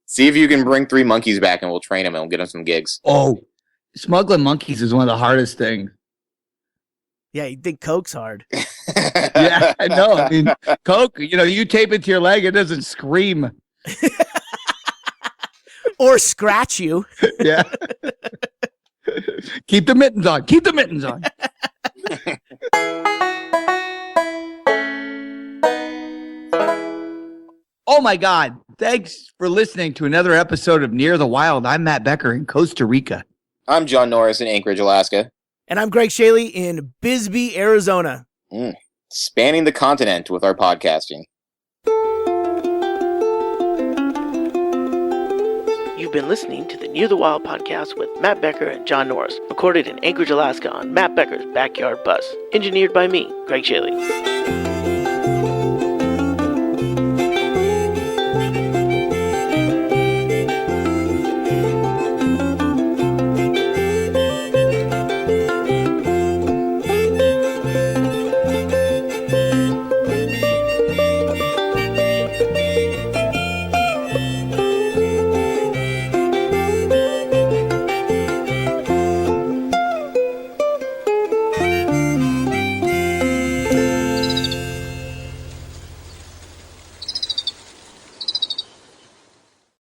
See if you can bring 3 monkeys back, and we'll train them and we'll get them some gigs. Oh, smuggling monkeys is one of the hardest things. Yeah, you think coke's hard? Yeah, I know. I mean, coke. You tape it to your leg, it doesn't scream. Or scratch you. Yeah. Keep the mittens on. Keep the mittens on. Oh my God. Thanks for listening to another episode of Near the Wild. I'm Matt Becker in Costa Rica. I'm John Norris in Anchorage, Alaska. And I'm Ggreg Chaille in Bisbee, Arizona. Spanning the continent with our podcasting. You've been listening to the Near the Wild podcast with Matt Becker and John Norris, recorded in Anchorage, Alaska on Matt Becker's Backyard Bus. Engineered by me, Ggreg Chaille.